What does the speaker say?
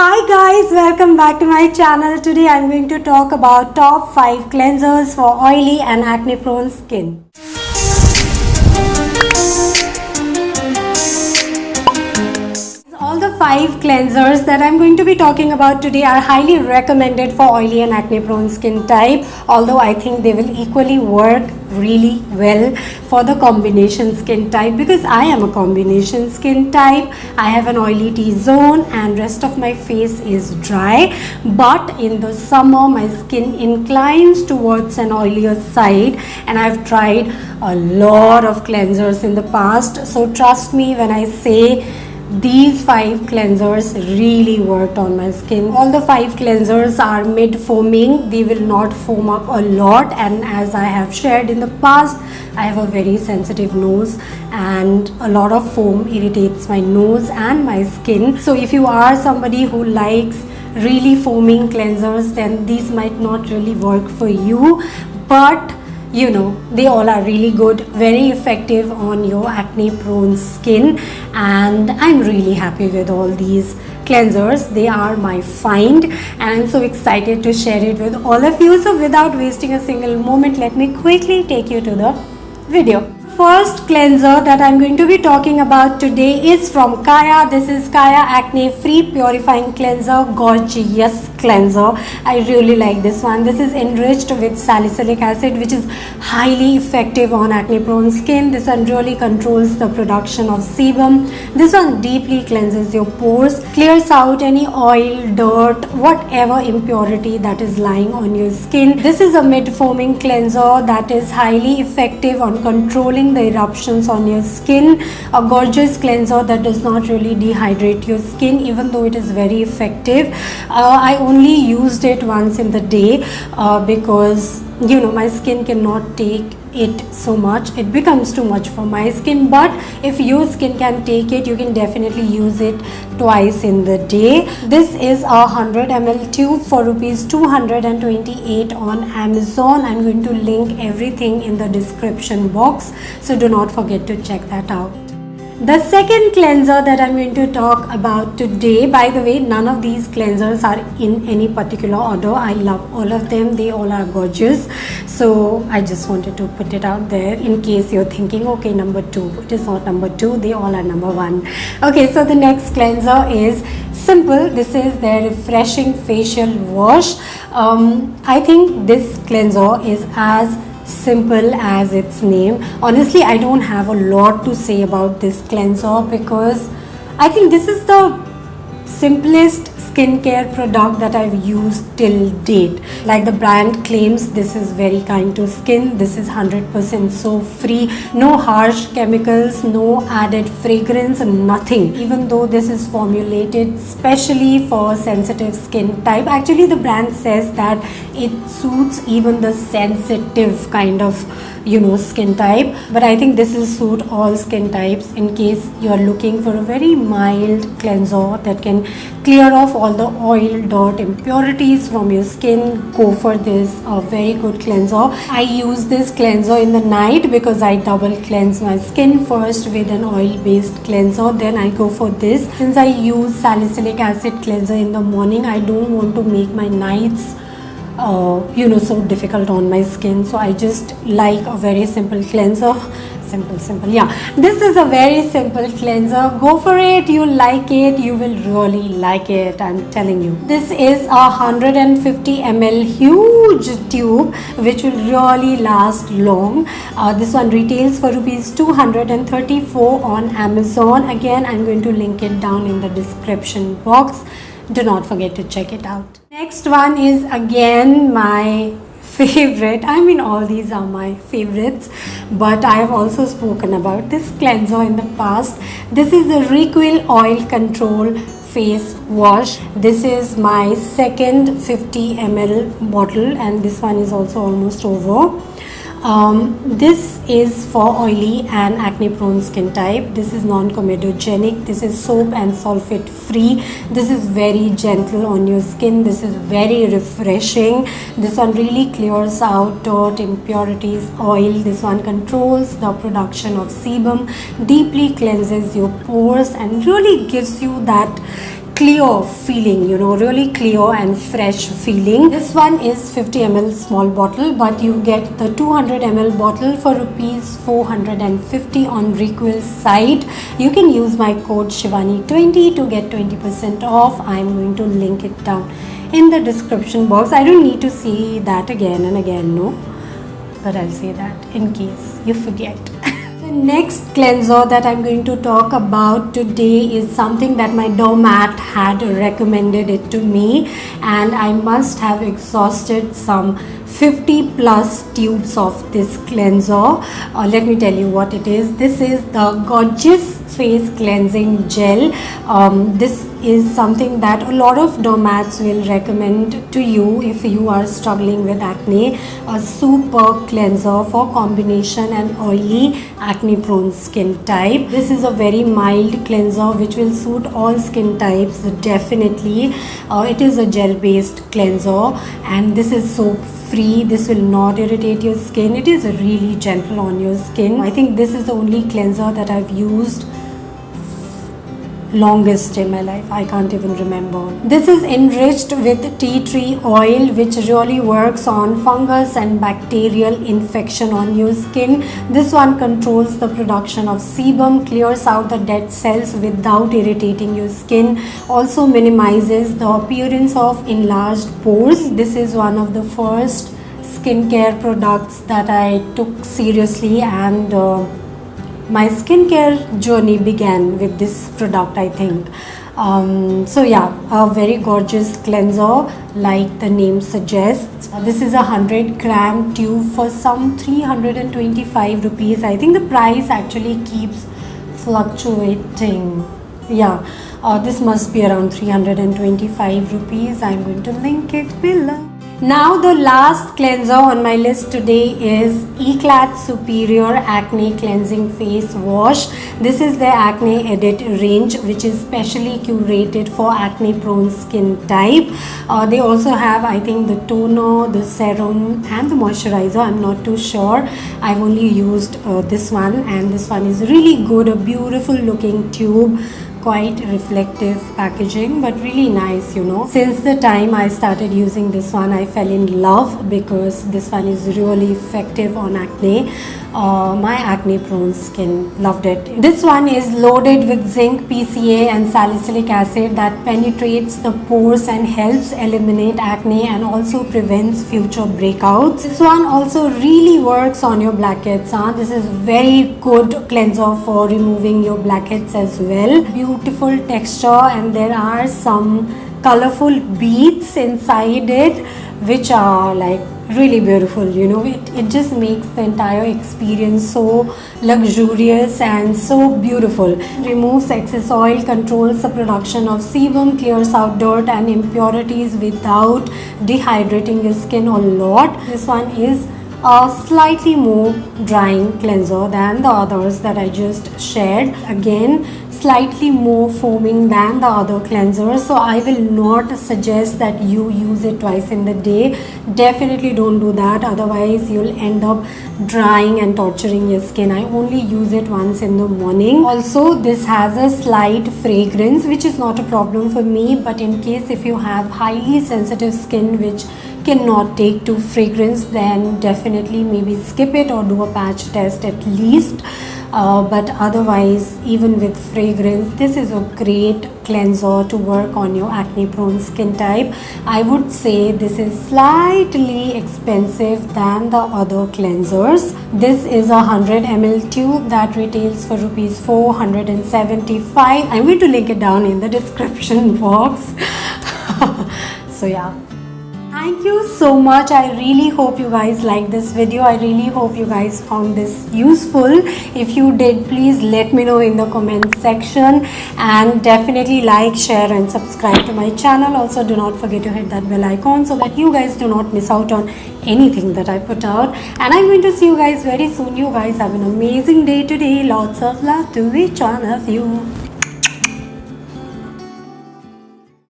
Hi guys, welcome back to my channel. Today I'm going to talk about top 5 cleansers for oily and acne prone skin. All the 5 cleansers that I'm going to be talking about today are highly recommended for oily and acne prone skin type, although I think they will equally work really well for the combination skin type because I am a combination skin type. I have an oily T-zone and rest of my face is dry, but in the summer my skin inclines towards an oilier side, and I've tried a lot of cleansers in the past, so trust me when I say these 5 cleansers really worked on my skin. All the 5 cleansers are mid foaming. They will not foam up a lot, and as I have shared in the past, I have a very sensitive nose and a lot of foam irritates my nose and my skin. So if you are somebody who likes really foaming cleansers, then these might not really work for you, but you know, they all are really good, very effective on your acne prone skin, and I'm really happy with all these cleansers. They are my find and I'm so excited to share it with all of you. So without wasting a single moment, let me quickly take you to the video. First cleanser that I'm going to be talking about today is from Kaya. This is Kaya Acne Free Purifying Cleanser, gorgeous cleanser. I really like this one. This is enriched with salicylic acid, which is highly effective on acne prone skin. This one really controls the production of sebum. This one deeply cleanses your pores, clears out any oil, dirt, whatever impurity that is lying on your skin. This is a mid foaming cleanser that is highly effective on controlling the eruptions on your skin. A gorgeous cleanser that does not really dehydrate your skin, even though it is very effective. I only used it once in the day because you know my skin cannot take it so much. It becomes too much for my skin, but if your skin can take it, you can definitely use it twice in the day. This is a 100 ml tube for rupees 228 on Amazon. I'm going to link everything in the description box, so do not forget to check that out. The second cleanser that I'm going to talk about today, by the way, none of these cleansers are in any particular order. I love all of them. They all are gorgeous. So I just wanted to put it out there in case you're thinking, okay, number 2. It is not number 2. They all are number 1. Okay, so the next cleanser is simple. This is their refreshing facial wash. I think this cleanser is as simple as its name. Honestly, I don't have a lot to say about this cleanser because I think this is the simplest skincare product that I've used till date. Like the brand claims, this is very kind to skin. This is 100% soap free, no harsh chemicals, no added fragrance, nothing. Even though this is formulated specially for sensitive skin type, actually the brand says that it suits even the sensitive kind of skin type, but I think this will suit all skin types. In case you are looking for a very mild cleanser that can clear off all the oil, dirt, impurities from your skin, go for this. A very good cleanser. I use this cleanser in the night because I double cleanse my skin first with an oil based cleanser, then I go for this. Since I use salicylic acid cleanser in the morning, I don't want to make my nights so difficult on my skin, so I just like a very simple cleanser. Simple, yeah, this is a very simple cleanser. Go for it. You like it, you will really like it, I'm telling you. This is a 150 ml huge tube which will really last long. This one retails for rupees 234 on Amazon. Again, I'm going to link it down in the description box. Do not forget to check it out. Next one is again my favorite. I mean, all these are my favorites, but I have also spoken about this cleanser in the past. This is the Requil Oil Control Face Wash. This is my second 50 ml bottle, and this one is also almost over. This is for oily and acne prone skin type. This is non-comedogenic. This is soap and sulfate free. This is very gentle on your skin. This is very refreshing. This one really clears out dirt, impurities, oil. This one controls the production of sebum, deeply cleanses your pores, and really gives you that clear feeling, you know, really clear and fresh feeling. This one is 50 ml small bottle, but you get the 200 ml bottle for rupees 450 on Requill's site. You can use my code Shivani20 to get 20% off. I'm going to link it down in the description box. I don't need to say that again and again, no, but I'll say that in case you forget. The next cleanser that I'm going to talk about today is something that my doormat had recommended it to me, and I must have exhausted some 50 plus tubes of this cleanser. Let me tell you what it is. This is the Gorgeous Face Cleansing Gel. This is something that a lot of dermats will recommend to you if you are struggling with acne. A super cleanser for combination and oily acne prone skin type. This is a very mild cleanser which will suit all skin types definitely. It is a gel based cleanser and this is soap free. This will not irritate your skin. It is really gentle on your skin. I think this is the only cleanser that I've used longest in my life. I can't even remember. This is enriched with tea tree oil, which really works on fungus and bacterial infection on your skin. This one controls the production of sebum, clears out the dead cells without irritating your skin, also minimizes the appearance of enlarged pores. This is one of the first skincare products that I took seriously, and my skincare journey began with this product, I think. So yeah, a very gorgeous cleanser like the name suggests. This is a 100 gram tube for some 325 rupees. I think the price actually keeps fluctuating. Yeah, this must be around 325 rupees. I'm going to link it below. Now the last cleanser on my list today is Eclat Superior Acne Cleansing Face Wash. This is the Acne Edit range, which is specially curated for acne prone skin type. They also have, I think, the toner, the serum and the moisturizer. I'm not too sure. I've only used this one, and this one is really good. A beautiful looking tube, quite reflective packaging, but really nice, you know. Since the time I started using this one, I fell in love because this one is really effective on acne. My acne prone skin loved it. This one is loaded with zinc, PCA and salicylic acid that penetrates the pores and helps eliminate acne and also prevents future breakouts. This one also really works on your blackheads. This is very good cleanser for removing your blackheads as well. Beautiful texture, and there are some colorful beads inside it which are like really beautiful, you know. It just makes the entire experience so luxurious and so beautiful. Removes excess oil, controls the production of sebum, clears out dirt and impurities without dehydrating your skin a lot. This one is a slightly more drying cleanser than the others that I just shared. Again, slightly more foaming than the other cleansers, so I will not suggest that you use it twice in the day. Definitely don't do that, otherwise you'll end up drying and torturing your skin. I only use it once in the morning. Also, this has a slight fragrance, which is not a problem for me, but in case if you have highly sensitive skin which cannot take to fragrance, then definitely maybe skip it or do a patch test at least. But otherwise, even with fragrance, this is a great cleanser to work on your acne prone skin type. I would say this is slightly expensive than the other cleansers. This is a 100 ml tube that retails for rupees 475. I'm going to link it down in the description box. So yeah, thank you so much. I really hope you guys liked this video. I really hope you guys found this useful. If you did, please let me know in the comment section, and definitely like, share and subscribe to my channel. Also, do not forget to hit that bell icon so that you guys do not miss out on anything that I put out. And I'm going to see you guys very soon. You guys have an amazing day today. Lots of love to each one of you.